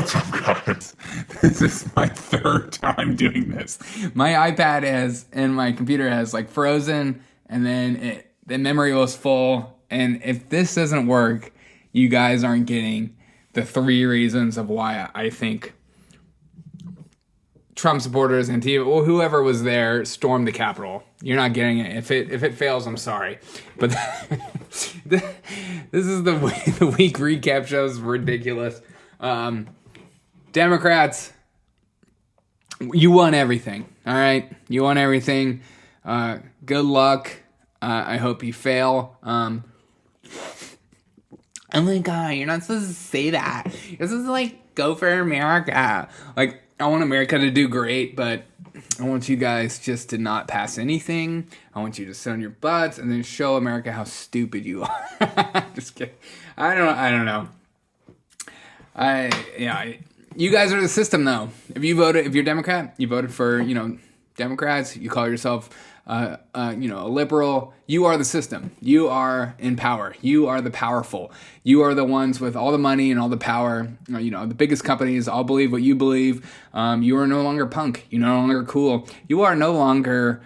bunch of colors. This is my third time doing this. My iPad and my computer has like frozen, and then the memory was full. And if this doesn't work, you guys aren't getting the 3 reasons of why I think Trump supporters and whoever was there stormed the Capitol. You're not getting it. If it fails, I'm sorry. But this is the week recap show is ridiculous. Democrats, you won everything. All right, you won everything. Good luck. I hope you fail. Oh my God, you're not supposed to say that. You're supposed to like go for America. Like, I want America to do great, but I want you guys just to not pass anything. I want you to sit on your butts and then show America how stupid you are. Just kidding. I don't know. You guys are the system, though. If you're Democrat, you voted for, Democrats. You call yourself, a liberal. You are the system. You are in power. You are the powerful. You are the ones with all the money and all the power. The biggest companies all believe what you believe. You are no longer punk. You're no longer cool. You are no longer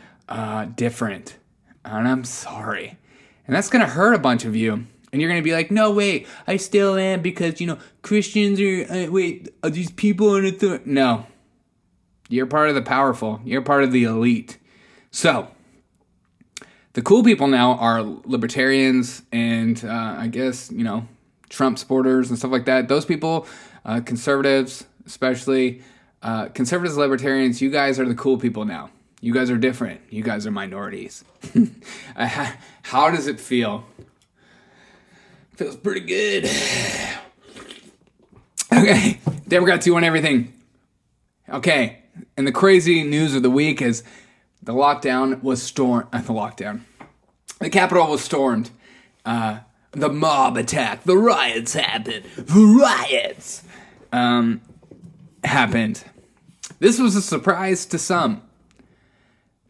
different. And I'm sorry. And that's going to hurt a bunch of you. And you're going to be like, no, wait, I still am because, Christians are these people in authority? No. You're part of the powerful. You're part of the elite. So, the cool people now are libertarians and, I guess, Trump supporters and stuff like that. Those people, conservatives, especially, conservatives, libertarians, you guys are the cool people now. You guys are different. You guys are minorities. How does it feel? Feels pretty good. Okay, Democrats, you want everything. Okay, and the crazy news of the week is the lockdown was stormed. The Capitol was stormed. The mob attack. The riots happened. Happened. This was a surprise to some,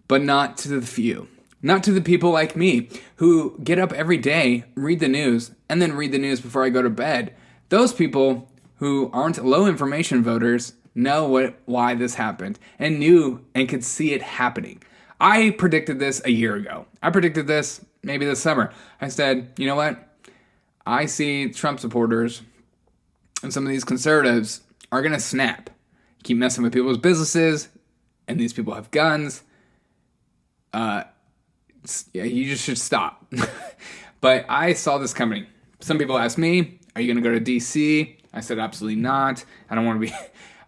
but not to the few. Not to the people like me who get up every day, read the news, and then read the news before I go to bed. Those people who aren't low information voters know why this happened and knew and could see it happening. I predicted this a year ago. I predicted this maybe this summer. I said, you know what? I see Trump supporters and some of these conservatives are going to snap. Keep messing with people's businesses, and these people have guns. You just should stop. But I saw this coming. Some people asked me, are you going to go to D.C.? I said, absolutely not. I don't want to be...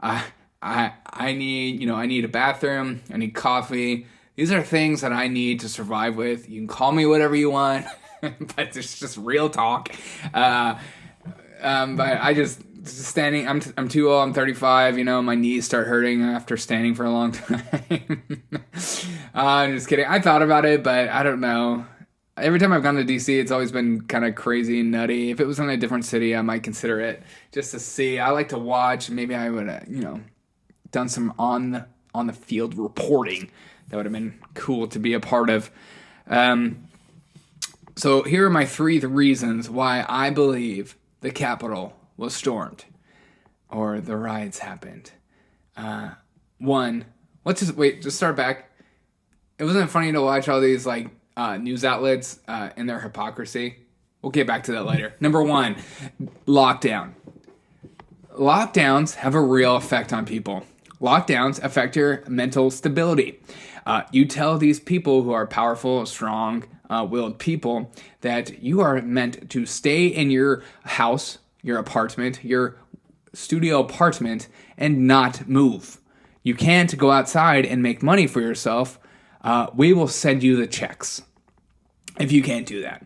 I need a bathroom. I need coffee. These are things that I need to survive with. You can call me whatever you want, but it's just real talk. But I just standing, I'm too old, I'm 35, my knees start hurting after standing for a long time. I'm just kidding. I thought about it, but I don't know. Every time I've gone to DC, it's always been kind of crazy and nutty. If it was in a different city, I might consider it just to see. I like to watch. Maybe I would, done some on the field reporting. That would have been cool to be a part of. So here are my 3 reasons why I believe the Capitol was stormed or the riots happened. 1, just start back. It wasn't funny to watch all these news outlets and their hypocrisy. We'll get back to that later. Number 1, lockdown. Lockdowns have a real effect on people. Lockdowns affect your mental stability. You tell these people who are powerful, strong, willed people that you are meant to stay in your house, your apartment, your studio apartment, and not move. You can't go outside and make money for yourself. We will send you the checks if you can't do that.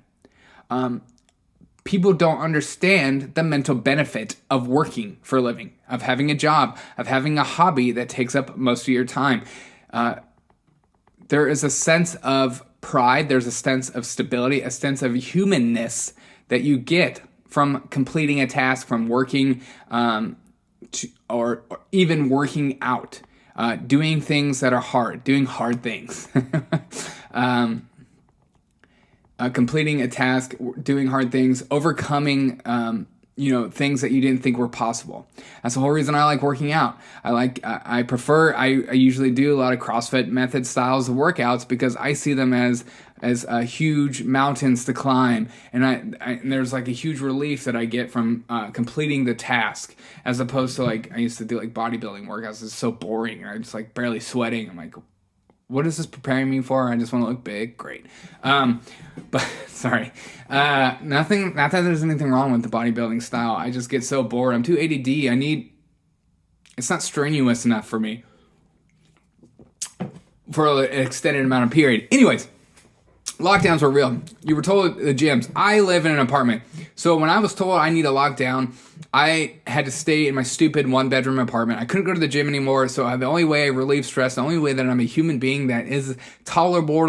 People don't understand the mental benefit of working for a living, of having a job, of having a hobby that takes up most of your time. There is a sense of pride, there's a sense of stability, a sense of humanness that you get from completing a task, from working or even working out, doing things that are hard, doing hard things. Completing a task, doing hard things, overcoming things that you didn't think were possible. That's the whole reason I like working out. I usually do a lot of CrossFit method styles of workouts because I see them as huge mountains to climb, and there's like a huge relief that I get from completing the task, as opposed to like I used to do like bodybuilding workouts. It's so boring. I'm just like barely sweating. I'm like, what is this preparing me for? I just want to look big. Great. But sorry. Not that there's anything wrong with the bodybuilding style. I just get so bored. I'm too ADD. It's not strenuous enough for me for an extended amount of period. Anyways, lockdowns were real. You were told the gyms. I live in an apartment. So when I was told I need a lockdown, I had to stay in my stupid 1-bedroom apartment. I couldn't go to the gym anymore. So the only way I relieve stress, the only way that I'm a human being that is tolerable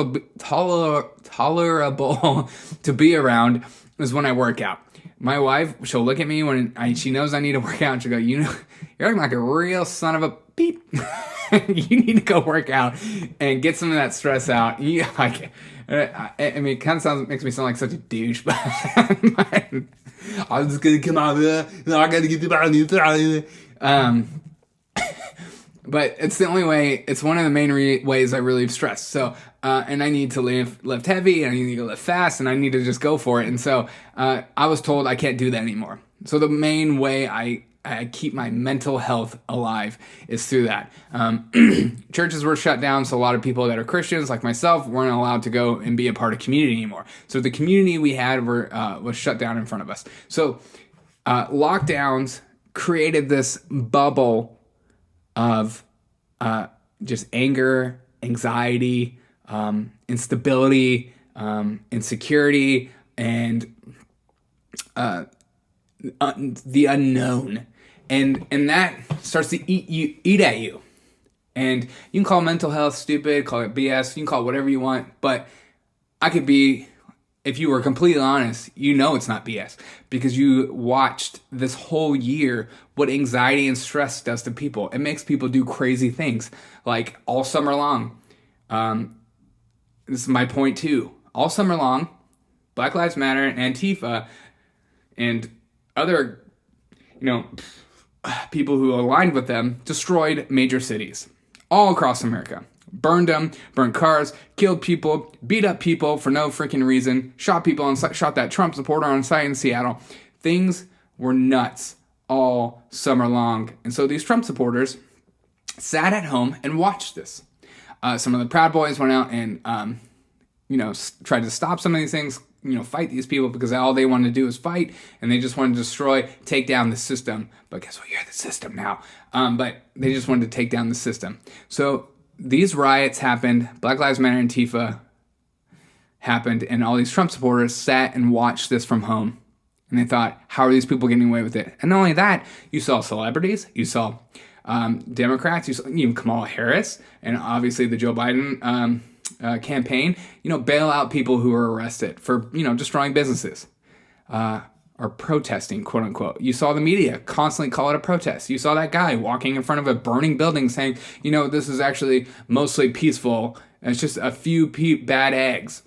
to be around is when I work out. My wife, she'll look at me when she knows I need to work out, and she'll go, you're acting like a real son of a beep. You need to go work out and get some of that stress out. I mean, it kind of makes me sound like such a douche, but I'm just gonna come out there. I gotta get the but it's the only way. It's one of the main ways I relieve stress. So, and I need to lift heavy, and I need to lift fast, and I need to just go for it. And so, I was told I can't do that anymore. So the main way I keep my mental health alive is through that. Churches were shut down, so a lot of people that are Christians, like myself, weren't allowed to go and be a part of community anymore. So the community we had was shut down in front of us. So lockdowns created this bubble of just anger, anxiety, instability, insecurity, and the unknown. And that starts to eat at you. And you can call mental health stupid, call it BS, you can call it whatever you want, but if you were completely honest, it's not BS, because you watched this whole year what anxiety and stress does to people. It makes people do crazy things, like all summer long. This is my point too. All summer long, Black Lives Matter and Antifa and other, people who aligned with them destroyed major cities all across America. Burned them, burned cars, killed people, beat up people for no freaking reason, shot people on site, shot that Trump supporter on site in Seattle. Things were nuts all summer long. And so these Trump supporters sat at home and watched this. Some of the Proud Boys went out and, tried to stop some of these things, fight these people, because all they wanted to do is fight, and they just wanted to take down the system. But guess what? You're the system now. But they just wanted to take down the system. So these riots happened, Black Lives Matter, Antifa happened, and all these Trump supporters sat and watched this from home. And they thought, how are these people getting away with it? And not only that, you saw celebrities, you saw Democrats, you saw even Kamala Harris, and obviously the Joe Biden campaign, bail out people who were arrested for, destroying businesses, or protesting, quote unquote. You saw the media constantly call it a protest. You saw that guy walking in front of a burning building saying, this is actually mostly peaceful. It's just a few bad eggs.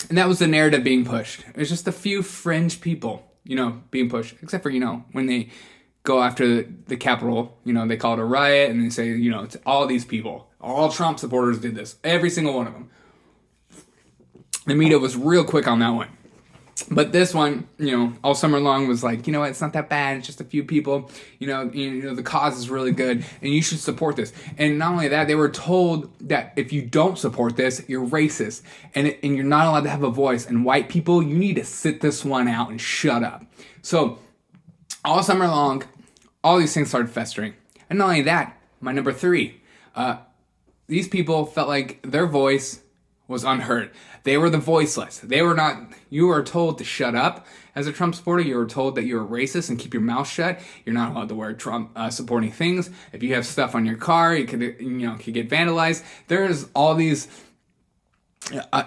And that was the narrative being pushed. It was just a few fringe people, being pushed, except for, when they go after the Capitol, they call it a riot, and they say, it's all these people. All Trump supporters did this. Every single one of them. The media was real quick on that one. But this one, all summer long was like, it's not that bad. It's just a few people. The cause is really good, and you should support this. And not only that, they were told that if you don't support this, you're racist, and you're not allowed to have a voice. And white people, you need to sit this one out and shut up. So all summer long, all these things started festering. And not only that, my number 3, these people felt like their voice was unheard. They were the voiceless. They were not. You were told to shut up as a Trump supporter. You were told that you were racist and keep your mouth shut. You're not allowed to wear Trump supporting things. If you have stuff on your car, you could get vandalized. There's all these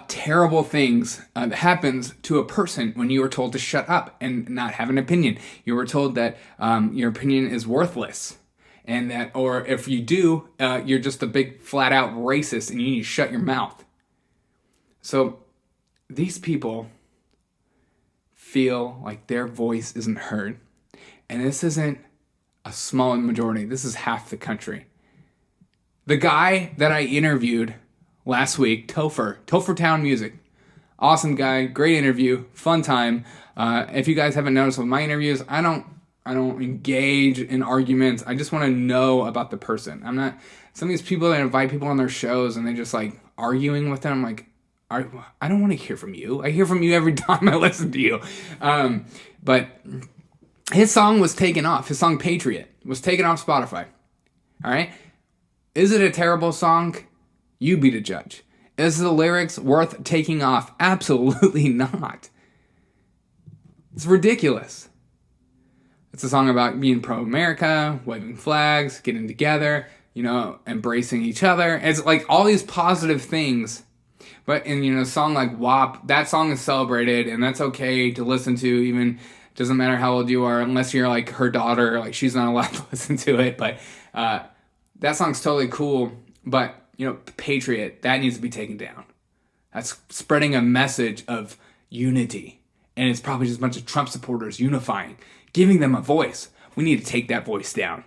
terrible things that happens to a person when you are told to shut up and not have an opinion. You were told that your opinion is worthless. And that, or if you do, you're just a big flat out racist and you need to shut your mouth. So these people feel like their voice isn't heard. And this isn't a small majority. This is half the country. The guy that I interviewed last week, Topher Town Music. Awesome guy, great interview, fun time. If you guys haven't noticed with my interviews, I don't engage in arguments. I just want to know about the person. I'm not some of these people that invite people on their shows and they just like arguing with them. I'm like, I don't want to hear from you. I hear from you every time I listen to you. But his song was taken off. His song Patriot was taken off Spotify. All right. Is it a terrible song? You be the judge. Is the lyrics worth taking off? Absolutely not. It's ridiculous. It's a song about being pro-America, waving flags, getting together, embracing each other. It's like all these positive things. But in, a song like WAP, that song is celebrated, and that's okay to listen to, even doesn't matter how old you are, unless you're like her daughter, like she's not allowed to listen to it. But that song's totally cool. But Patriot, that needs to be taken down. That's spreading a message of unity. And it's probably just a bunch of Trump supporters unifying, giving them a voice. We need to take that voice down.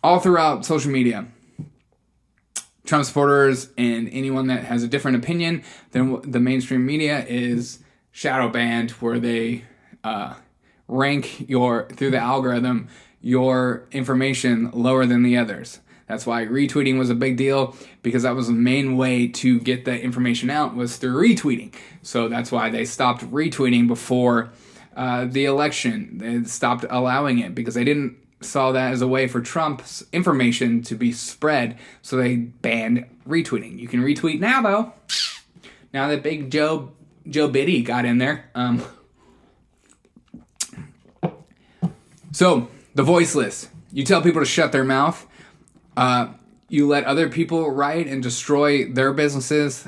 All throughout social media, Trump supporters and anyone that has a different opinion than the mainstream media is Shadowband, where they rank through the algorithm, your information lower than the others. That's why retweeting was a big deal, because that was the main way to get the information out, was through retweeting. So that's why they stopped retweeting before the election. They stopped allowing it because they didn't saw that as a way for Trump's information to be spread. So they banned retweeting. You can retweet now, though. Now that big Joe Biddy got in there. So the Voiceless. You tell people to shut their mouth. You let other people riot and destroy their businesses,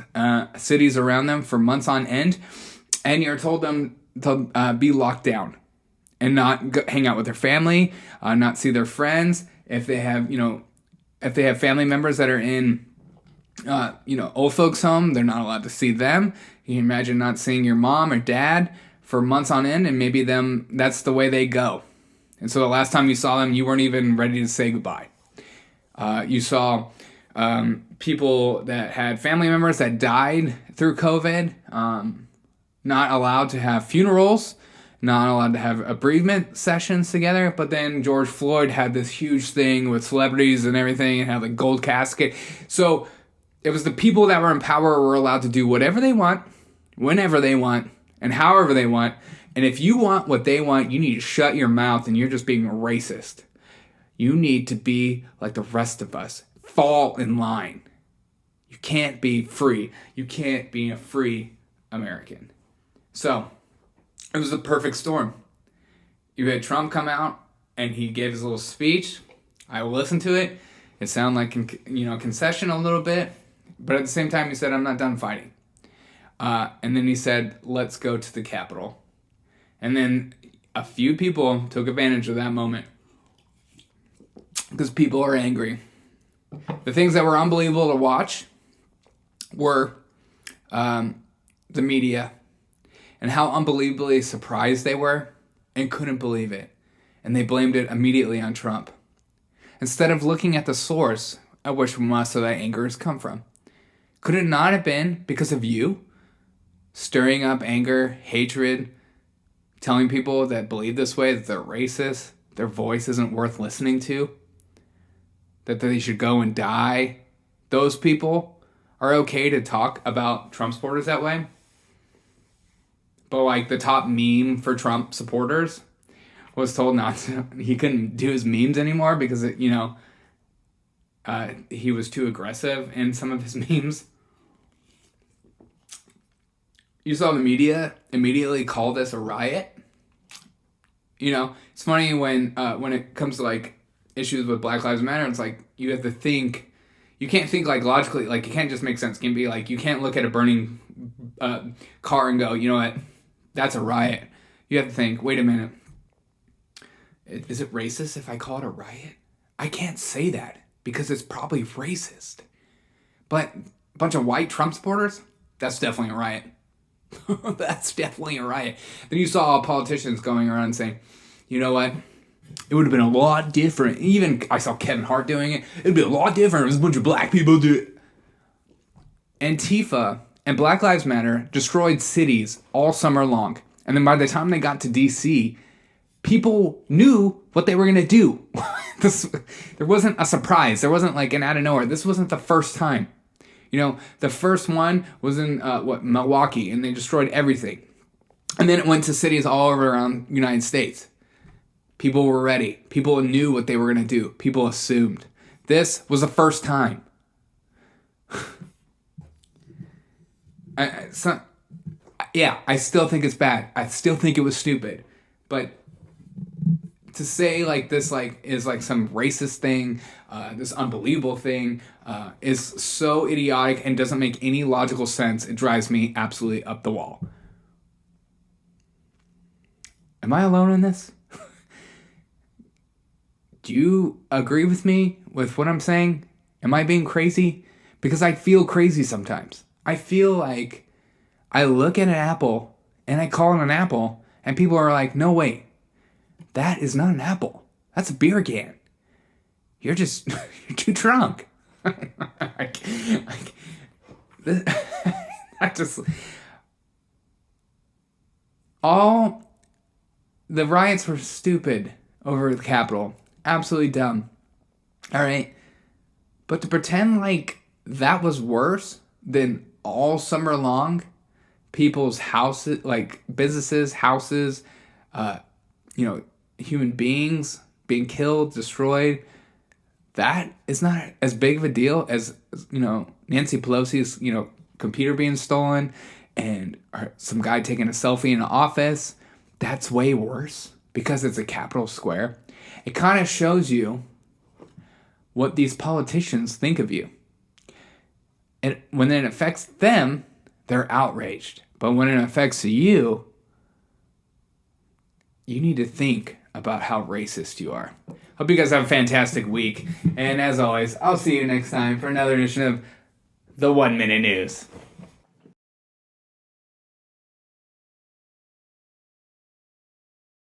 cities around them for months on end, and you're told them to be locked down and not hang out with their family, not see their friends. If they have, family members that are in, old folks' home, they're not allowed to see them. You can imagine not seeing your mom or dad for months on end, and maybe that's the way they go. And so the last time you saw them, you weren't even ready to say goodbye. You saw people that had family members that died through COVID, not allowed to have funerals, not allowed to have bereavement sessions together. But then George Floyd had this huge thing with celebrities and everything, and had like gold casket. So it was the people that were in power were allowed to do whatever they want, whenever they want, and however they want. And if you want what they want, you need to shut your mouth, and you're just being racist. You need to be like the rest of us. Fall in line. You can't be free. You can't be a free American. So it was the perfect storm. You had Trump come out and he gave his little speech. I listened to it. It sounded like concession a little bit, but at the same time he said, "I'm not done fighting." And then he said, "Let's go to the Capitol." And then a few people took advantage of that moment, because people are angry. The things that were unbelievable to watch were the media, and how unbelievably surprised they were and couldn't believe it. And they blamed it immediately on Trump, instead of looking at the source at which most of that anger has come from. Could it not have been because of you stirring up anger, hatred, telling people that believe this way that they're racist, their voice isn't worth listening to, that they should go and die? Those people are okay to talk about Trump supporters that way. But like the top meme for Trump supporters was told not to, he couldn't do his memes anymore because he was too aggressive in some of his memes. You saw the media immediately call this a riot. It's funny when it comes to like issues with Black Lives Matter, it's like you have to think. You can't think like logically. Like it can't just make sense. It can be like you can't look at a burning car and go, you know what, that's a riot. You have to think, wait a minute. Is it racist if I call it a riot? I can't say that because it's probably racist. But a bunch of white Trump supporters, that's definitely a riot. That's definitely a riot. Then you saw politicians going around saying, you know what? It would have been a lot different. Even I saw Kevin Hart doing it. It'd be a lot different if a bunch of black people do it. Antifa and Black Lives Matter destroyed cities all summer long. And then by the time they got to DC, people knew what they were going to do. There wasn't a surprise. There wasn't like an out of nowhere. This wasn't the first time. You know, the first one was in Milwaukee, and they destroyed everything. And then it went to cities all over around the United States. People were ready. People knew what they were going to do. People assumed. This was the first time. I still think it's bad. I still think it was stupid. But to say like this like is like some racist thing, this unbelievable thing, is so idiotic and doesn't make any logical sense. It drives me absolutely up the wall. Am I alone in this? Do you agree with me with what I'm saying? Am I being crazy? Because I feel crazy sometimes. I feel like I look at an apple and I call it an apple and people are like, no, wait, that is not an apple. That's a beer can. You're just, you're too drunk. All the riots were stupid over the Capitol. Absolutely dumb. All right. But to pretend like that was worse than all summer long, people's houses, like businesses, houses, human beings being killed, destroyed, that is not as big of a deal as, Nancy Pelosi's, computer being stolen and some guy taking a selfie in an office. That's way worse because it's a Capitol Square. It kind of shows you what these politicians think of you. And when it affects them, they're outraged. But when it affects you, you need to think about how racist you are. Hope you guys have a fantastic week. And as always, I'll see you next time for another edition of the 1 Minute News.